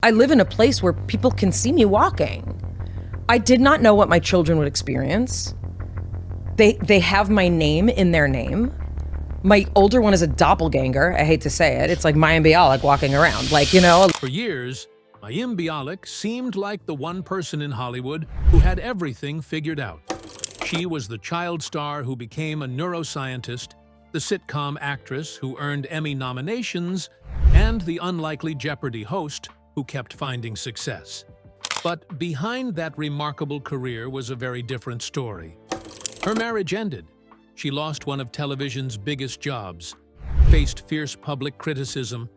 I live in a place where people can see me walking. I did not know what my children would experience. They have my name in their name. My older one is a doppelganger. I hate to say it. It's like Mayim Bialik walking around, like, you know. For years, Mayim Bialik seemed like the one person in Hollywood who had everything figured out. She was the child star who became a neuroscientist, the sitcom actress who earned Emmy nominations, and the unlikely Jeopardy host who kept finding success. But behind that remarkable career was a very different story. Her marriage ended. She lost one of television's biggest jobs, faced fierce public criticism,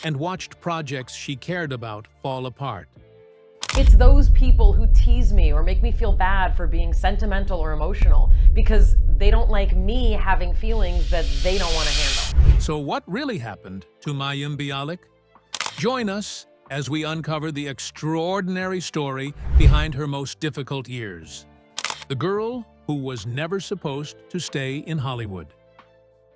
and watched projects she cared about fall apart. It's those people who tease me or make me feel bad for being sentimental or emotional because they don't like me having feelings that they don't want to handle. So what really happened to Mayim Bialik? Join us as we uncover the extraordinary story behind her most difficult years. The girl who was never supposed to stay in Hollywood.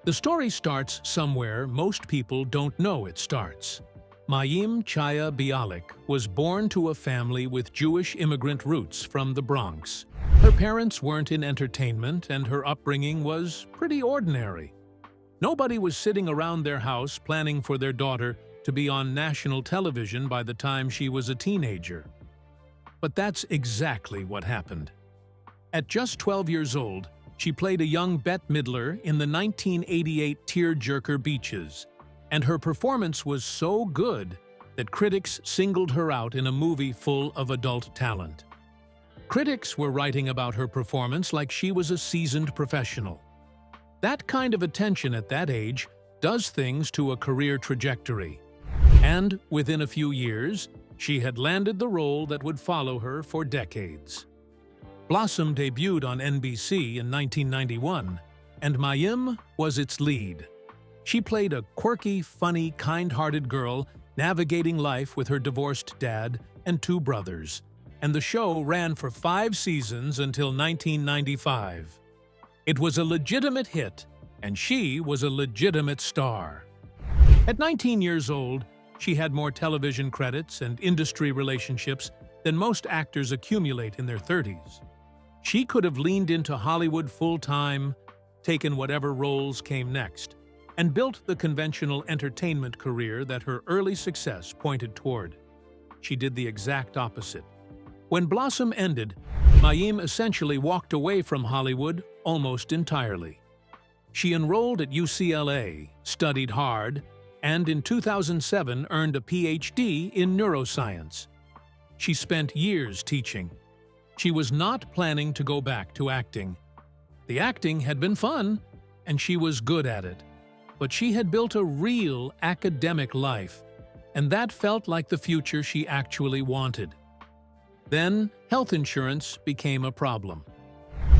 The story starts somewhere most people don't know it starts. Mayim Chaya Bialik was born to a family with Jewish immigrant roots from the Bronx. Her parents weren't in entertainment, and her upbringing was pretty ordinary. Nobody was sitting around their house planning for their daughter to be on national television by the time she was a teenager. But that's exactly what happened. At just 12 years old, she played a young Bette Midler in the 1988 tearjerker Beaches, and her performance was so good that critics singled her out in a movie full of adult talent. Critics were writing about her performance like she was a seasoned professional. That kind of attention at that age does things to a career trajectory. And within a few years, she had landed the role that would follow her for decades. Blossom debuted on NBC in 1991, and Mayim was its lead. She played a quirky, funny, kind-hearted girl navigating life with her divorced dad and two brothers, and the show ran for 5 seasons until 1995. It was a legitimate hit, and she was a legitimate star. At 19 years old, she had more television credits and industry relationships than most actors accumulate in their 30s. She could have leaned into Hollywood full-time, taken whatever roles came next, and built the conventional entertainment career that her early success pointed toward. She did the exact opposite. When Blossom ended, Mayim essentially walked away from Hollywood almost entirely. She enrolled at UCLA, studied hard, and in 2007 earned a PhD in neuroscience. She spent years teaching. She was not planning to go back to acting. The acting had been fun, and she was good at it. But she had built a real academic life, and that felt like the future she actually wanted. Then, health insurance became a problem.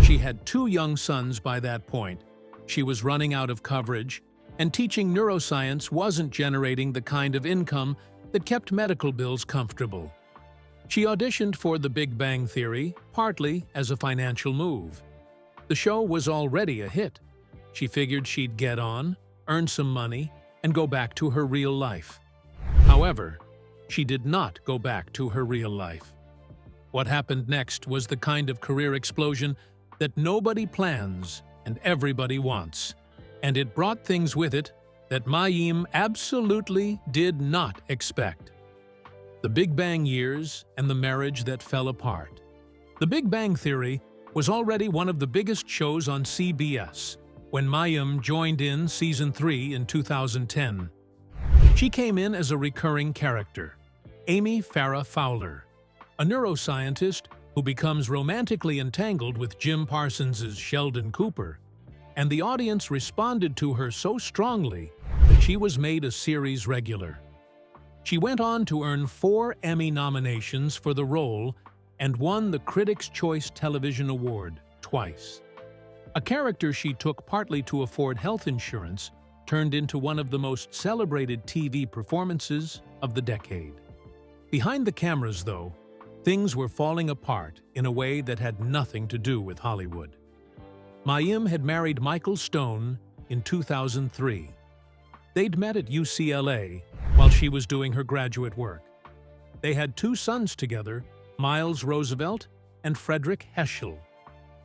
She had 2 young sons by that point. She was running out of coverage, and teaching neuroscience wasn't generating the kind of income that kept medical bills comfortable. She auditioned for The Big Bang Theory, partly as a financial move. The show was already a hit. She figured she'd get on, earn some money, and go back to her real life. However, she did not go back to her real life. What happened next was the kind of career explosion that nobody plans and everybody wants, and it brought things with it that Mayim absolutely did not expect. The Big Bang years and the marriage that fell apart. The Big Bang Theory was already one of the biggest shows on CBS when Mayim joined in Season 3 in 2010. She came in as a recurring character, Amy Farrah Fowler, a neuroscientist who becomes romantically entangled with Jim Parsons' Sheldon Cooper, and the audience responded to her so strongly that she was made a series regular. She went on to earn 4 Emmy nominations for the role and won the Critics' Choice Television Award twice. A character she took partly to afford health insurance turned into one of the most celebrated TV performances of the decade. Behind the cameras, though, things were falling apart in a way that had nothing to do with Hollywood. Mayim had married Michael Stone in 2003. They'd met at UCLA while she was doing her graduate work. They had two sons together, Miles Roosevelt and Frederick Heschel.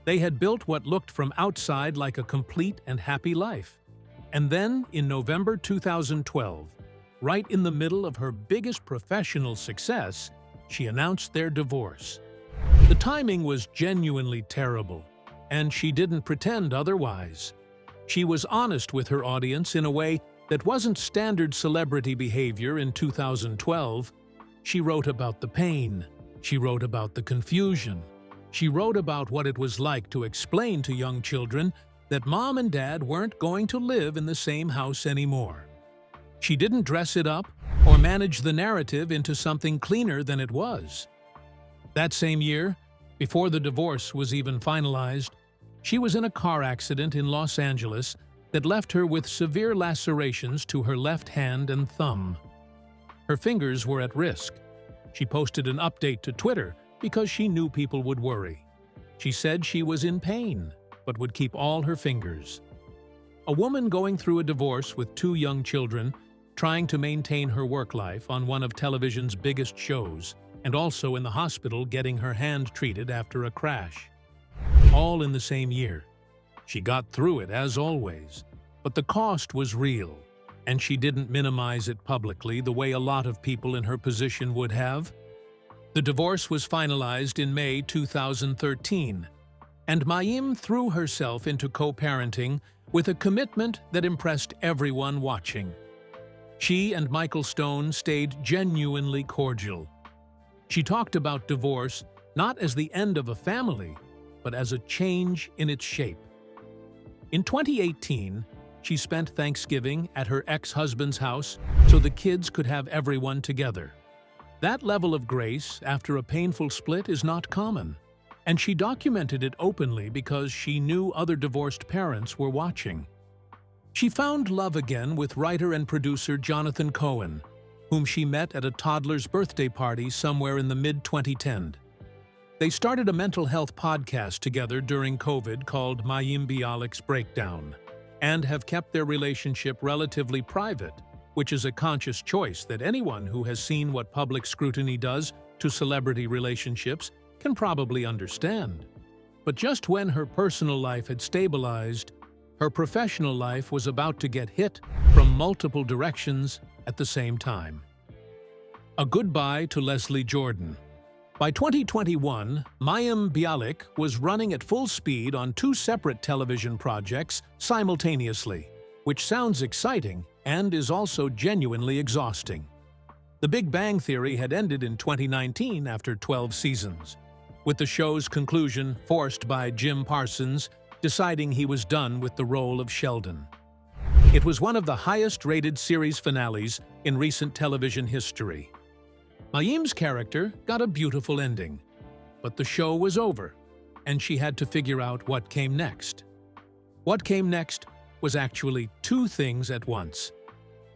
They had built what looked from outside like a complete and happy life. And then, in November 2012, right in the middle of her biggest professional success, she announced their divorce. The timing was genuinely terrible, and she didn't pretend otherwise. She was honest with her audience in a way that wasn't standard celebrity behavior in 2012. She wrote about the pain. She wrote about the confusion. She wrote about what it was like to explain to young children that mom and dad weren't going to live in the same house anymore. She didn't dress it up or manage the narrative into something cleaner than it was. That same year, before the divorce was even finalized, she was in a car accident in Los Angeles that left her with severe lacerations to her left hand and thumb. Her fingers were at risk. She posted an update to Twitter because she knew people would worry. She said she was in pain, but would keep all her fingers. A woman going through a divorce with two young children, trying to maintain her work life on one of television's biggest shows, and also in the hospital getting her hand treated after a crash. All in the same year. She got through it as always, but the cost was real, and she didn't minimize it publicly the way a lot of people in her position would have. The divorce was finalized in May 2013, and Mayim threw herself into co-parenting with a commitment that impressed everyone watching. She and Michael Stone stayed genuinely cordial. She talked about divorce not as the end of a family, but as a change in its shape. In 2018, she spent Thanksgiving at her ex-husband's house so the kids could have everyone together. That level of grace after a painful split is not common, and she documented it openly because she knew other divorced parents were watching. She found love again with writer and producer Jonathan Cohen, whom she met at a toddler's birthday party somewhere in the mid-2010s. They started a mental health podcast together during COVID called Mayim Bialik's Breakdown, and have kept their relationship relatively private, which is a conscious choice that anyone who has seen what public scrutiny does to celebrity relationships can probably understand. But just when her personal life had stabilized, her professional life was about to get hit from multiple directions at the same time. A goodbye to Leslie Jordan. By 2021, Mayim Bialik was running at full speed on two separate television projects simultaneously, which sounds exciting and is also genuinely exhausting. The Big Bang Theory had ended in 2019 after 12 seasons, with the show's conclusion forced by Jim Parsons deciding he was done with the role of Sheldon. It was one of the highest-rated series finales in recent television history. Mayim's character got a beautiful ending, but the show was over, and she had to figure out what came next. What came next was actually two things at once.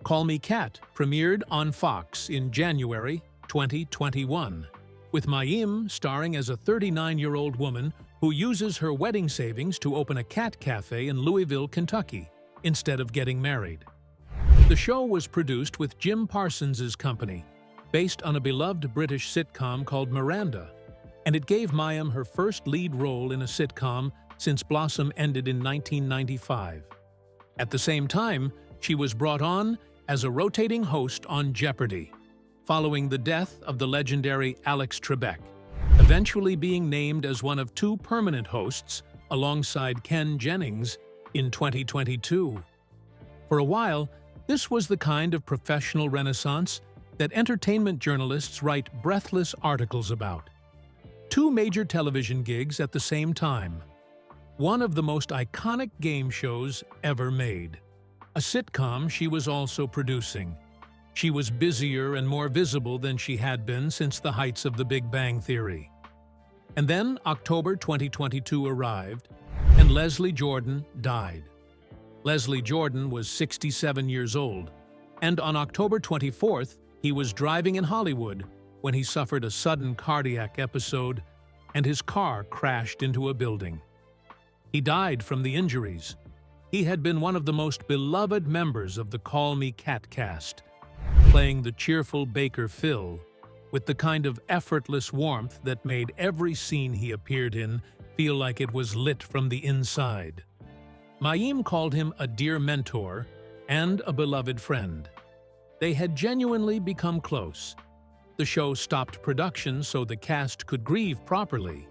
Call Me Kat premiered on Fox in January 2021, with Mayim starring as a 39-year-old woman who uses her wedding savings to open a cat cafe in Louisville, Kentucky, instead of getting married. The show was produced with Jim Parsons' company, based on a beloved British sitcom called Miranda, and it gave Mayim her first lead role in a sitcom since Blossom ended in 1995. At the same time, she was brought on as a rotating host on Jeopardy, following the death of the legendary Alex Trebek, eventually being named as one of two permanent hosts alongside Ken Jennings in 2022. For a while, this was the kind of professional renaissance that entertainment journalists write breathless articles about. Two major television gigs at the same time. One of the most iconic game shows ever made. A sitcom she was also producing. She was busier and more visible than she had been since the heights of the Big Bang Theory. And then October 2022 arrived, and Leslie Jordan died. Leslie Jordan was 67 years old, and on October 24th, he was driving in Hollywood when he suffered a sudden cardiac episode and his car crashed into a building. He died from the injuries. He had been one of the most beloved members of the Call Me Kat cast, playing the cheerful Baker Phil with the kind of effortless warmth that made every scene he appeared in feel like it was lit from the inside. Mayim called him a dear mentor and a beloved friend. They had genuinely become close. The show stopped production so the cast could grieve properly,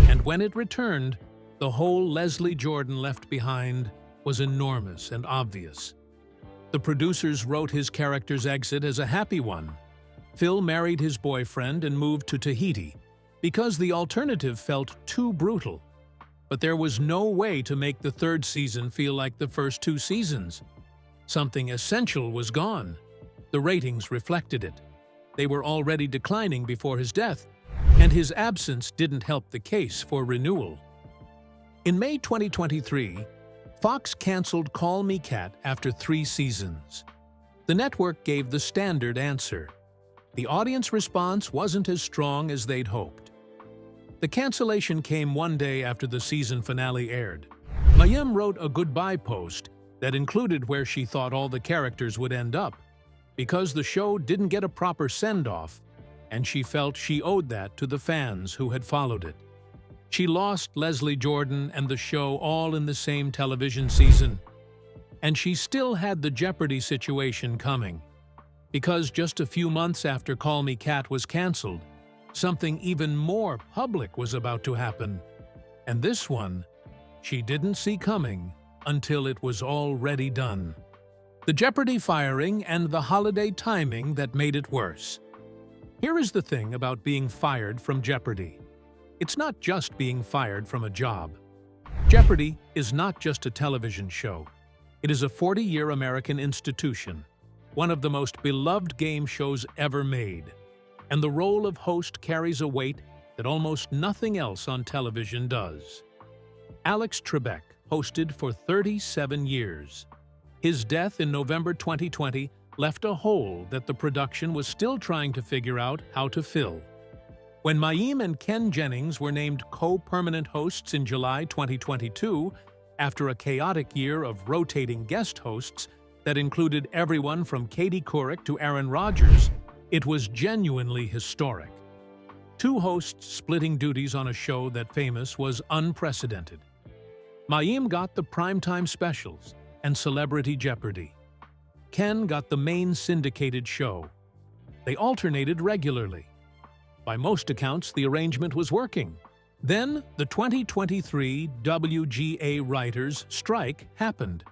and when it returned, the hole Leslie Jordan left behind was enormous and obvious. The producers wrote his character's exit as a happy one. Phil married his boyfriend and moved to Tahiti because the alternative felt too brutal. But there was no way to make the third season feel like the first two seasons. Something essential was gone. The ratings reflected it. They were already declining before his death, and his absence didn't help the case for renewal. In May 2023, Fox canceled Call Me Kat after 3 seasons. The network gave the standard answer. The audience response wasn't as strong as they'd hoped. The cancellation came one day after the season finale aired. Mayim wrote a goodbye post that included where she thought all the characters would end up, because the show didn't get a proper send-off, and she felt she owed that to the fans who had followed it. She lost Leslie Jordan and the show all in the same television season. And she still had the Jeopardy situation coming, because just a few months after Call Me Kat was canceled, something even more public was about to happen. And this one, she didn't see coming until it was already done. The Jeopardy firing and the holiday timing that made it worse. Here is the thing about being fired from Jeopardy. It's not just being fired from a job. Jeopardy is not just a television show. It is a 40-year American institution, one of the most beloved game shows ever made. And the role of host carries a weight that almost nothing else on television does. Alex Trebek hosted for 37 years. His death in November 2020 left a hole that the production was still trying to figure out how to fill. When Mayim and Ken Jennings were named co-permanent hosts in July 2022, after a chaotic year of rotating guest hosts that included everyone from Katie Couric to Aaron Rodgers, it was genuinely historic. 2 hosts splitting duties on a show that famous was unprecedented. Mayim got the primetime specials and Celebrity Jeopardy. Ken got the main syndicated show. They alternated regularly. By most accounts, the arrangement was working. Then, the 2023 WGA writers' strike happened.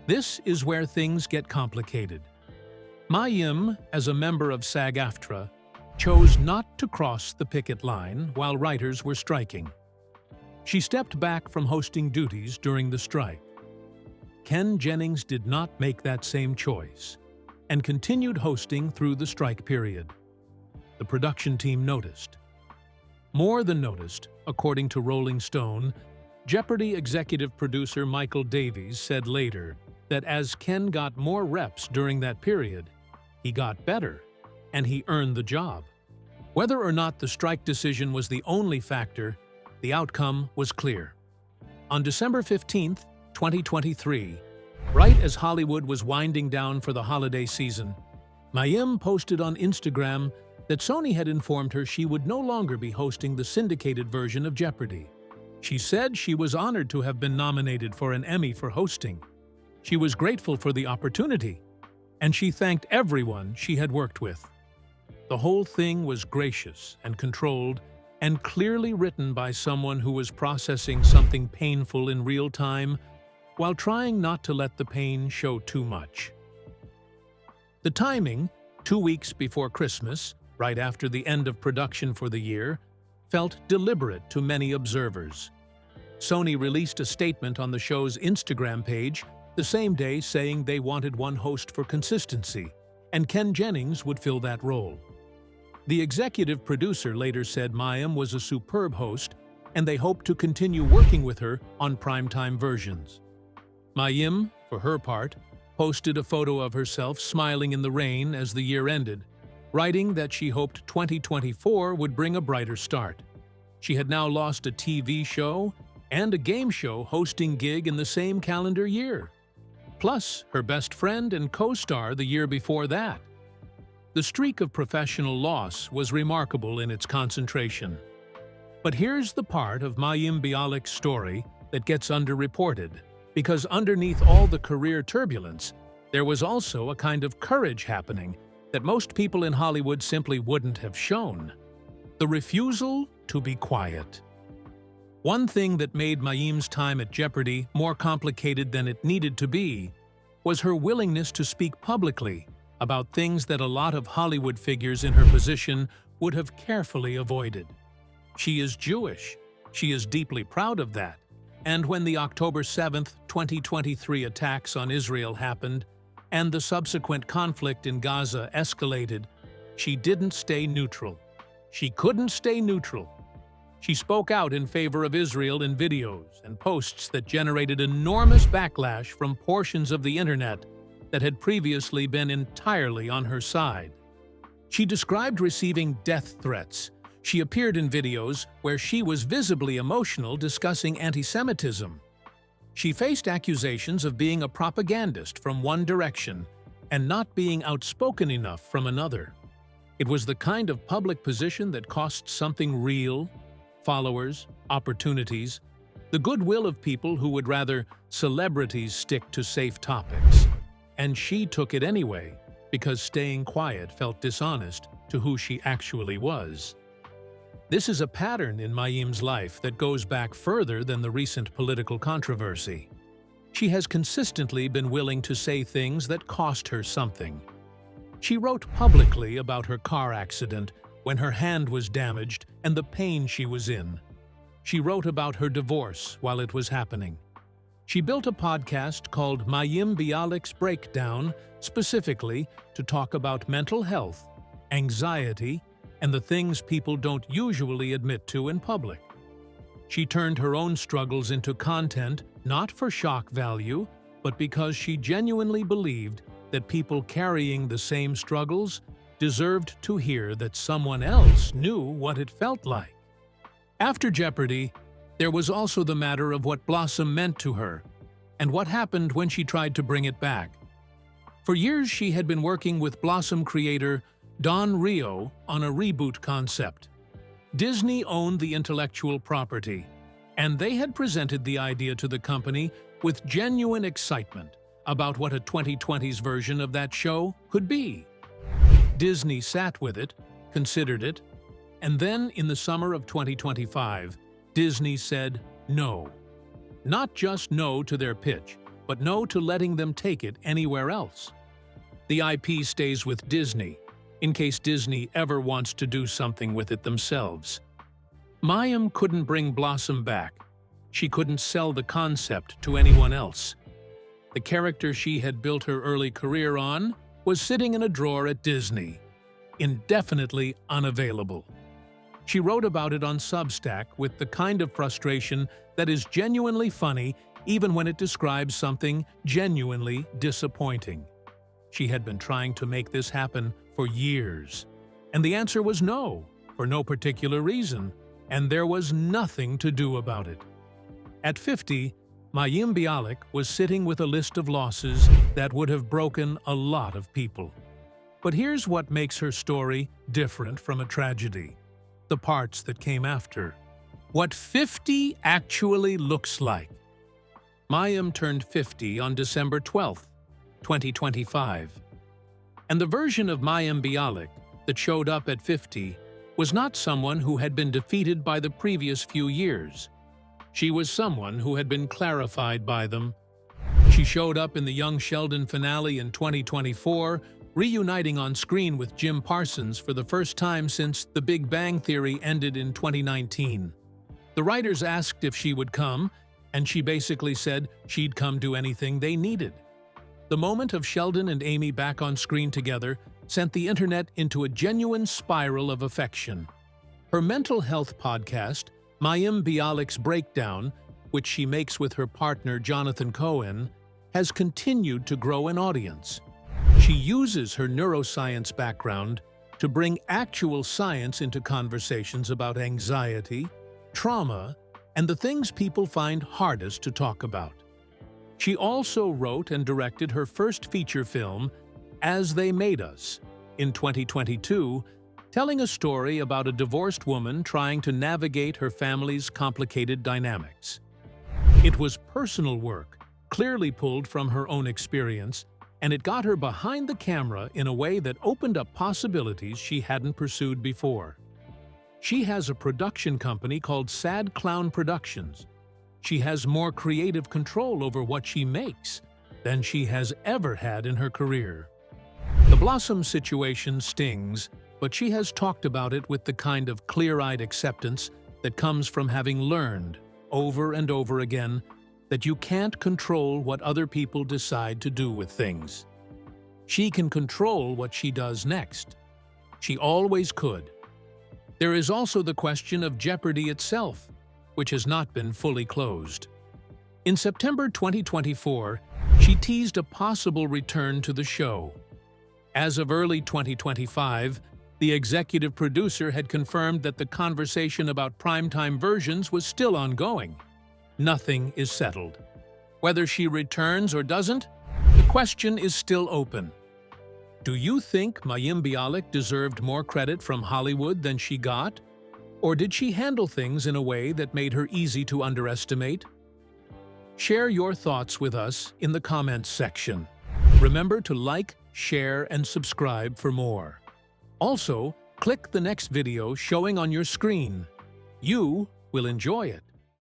This is where things get complicated. Mayim, as a member of SAG-AFTRA, chose not to cross the picket line while writers were striking. She stepped back from hosting duties during the strike. Ken Jennings did not make that same choice and continued hosting through the strike period. The production team noticed. More than noticed, according to Rolling Stone, Jeopardy executive producer Michael Davies said later that as Ken got more reps during that period, he got better, and he earned the job. Whether or not the strike decision was the only factor, the outcome was clear. On December 15, 2023, right as Hollywood was winding down for the holiday season, Mayim posted on Instagram that Sony had informed her she would no longer be hosting the syndicated version of Jeopardy. She said she was honored to have been nominated for an Emmy for hosting. She was grateful for the opportunity, and she thanked everyone she had worked with. The whole thing was gracious and controlled, and clearly written by someone who was processing something painful in real time while trying not to let the pain show too much. The timing, 2 weeks before Christmas, right after the end of production for the year, felt deliberate to many observers. Sony released a statement on the show's Instagram page the same day saying they wanted one host for consistency, and Ken Jennings would fill that role. The executive producer later said Mayim was a superb host, and they hoped to continue working with her on primetime versions. Mayim, for her part, posted a photo of herself smiling in the rain as the year ended, writing that she hoped 2024 would bring a brighter start. She had now lost a TV show and a game show hosting gig in the same calendar year, plus her best friend and co-star the year before that. The streak of professional loss was remarkable in its concentration. But here's the part of Mayim Bialik's story that gets underreported, because underneath all the career turbulence, there was also a kind of courage happening that most people in Hollywood simply wouldn't have shown. The refusal to be quiet. One thing that made Mayim's time at Jeopardy more complicated than it needed to be was her willingness to speak publicly about things that a lot of Hollywood figures in her position would have carefully avoided. She is Jewish. She is deeply proud of that. And when the October 7th, 2023 attacks on Israel happened, and the subsequent conflict in Gaza escalated, she didn't stay neutral. She couldn't stay neutral. She spoke out in favor of Israel in videos and posts that generated enormous backlash from portions of the internet that had previously been entirely on her side. She described receiving death threats. She appeared in videos where she was visibly emotional discussing anti-Semitism. She faced accusations of being a propagandist from one direction and not being outspoken enough from another. It was the kind of public position that costs something real: followers, opportunities, the goodwill of people who would rather celebrities stick to safe topics. And she took it anyway, because staying quiet felt dishonest to who she actually was. This is a pattern in Mayim's life that goes back further than the recent political controversy. She has consistently been willing to say things that cost her something. She wrote publicly about her car accident when her hand was damaged and the pain she was in. She wrote about her divorce while it was happening. She built a podcast called Mayim Bialik's Breakdown specifically to talk about mental health, anxiety, and the things people don't usually admit to in public. She turned her own struggles into content not for shock value, but because she genuinely believed that people carrying the same struggles deserved to hear that someone else knew what it felt like. After Jeopardy, there was also the matter of what Blossom meant to her, and what happened when she tried to bring it back. For years, she had been working with Blossom creator Don Rio on a reboot concept. Disney owned the intellectual property, and they had presented the idea to the company with genuine excitement about what a 2020s version of that show could be. Disney sat with it, considered it, and then in the summer of 2025, Disney said no. Not just no to their pitch, but no to letting them take it anywhere else. The IP stays with Disney, in case Disney ever wants to do something with it themselves. Mayim couldn't bring Blossom back. She couldn't sell the concept to anyone else. The character she had built her early career on was sitting in a drawer at Disney, indefinitely unavailable. She wrote about it on Substack with the kind of frustration that is genuinely funny even when it describes something genuinely disappointing. She had been trying to make this happen for years, and the answer was no, for no particular reason, and there was nothing to do about it. At 50, Mayim Bialik was sitting with a list of losses that would have broken a lot of people. But here's what makes her story different from a tragedy: the parts that came after. What 50 actually looks like. Mayim turned 50 on December 12th, 2025. And the version of Mayim Bialik that showed up at 50 was not someone who had been defeated by the previous few years. She was someone who had been clarified by them. She showed up in the Young Sheldon finale in 2024, reuniting on screen with Jim Parsons for the first time since The Big Bang Theory ended in 2019. The writers asked if she would come, and she basically said she'd come do anything they needed. The moment of Sheldon and Amy back on screen together sent the internet into a genuine spiral of affection. Her mental health podcast, Mayim Bialik's Breakdown, which she makes with her partner Jonathan Cohen, has continued to grow in audience. She uses her neuroscience background to bring actual science into conversations about anxiety, trauma, and the things people find hardest to talk about. She also wrote and directed her first feature film, As They Made Us, in 2022, telling a story about a divorced woman trying to navigate her family's complicated dynamics. It was personal work, clearly pulled from her own experience, and it got her behind the camera in a way that opened up possibilities she hadn't pursued before. She has a production company called Sad Clown Productions. She has more creative control over what she makes than she has ever had in her career. The Blossom situation stings, but she has talked about it with the kind of clear-eyed acceptance that comes from having learned, over and over again, that you can't control what other people decide to do with things. She can control what she does next. She always could. There is also the question of Jeopardy itself, which has not been fully closed. In September 2024, she teased a possible return to the show. As of early 2025, the executive producer had confirmed that the conversation about primetime versions was still ongoing. Nothing is settled. Whether she returns or doesn't, the question is still open. Do you think Mayim Bialik deserved more credit from Hollywood than she got? Or did she handle things in a way that made her easy to underestimate? Share your thoughts with us in the comments section. Remember to like, share, and subscribe for more. Also, click the next video showing on your screen. You will enjoy it.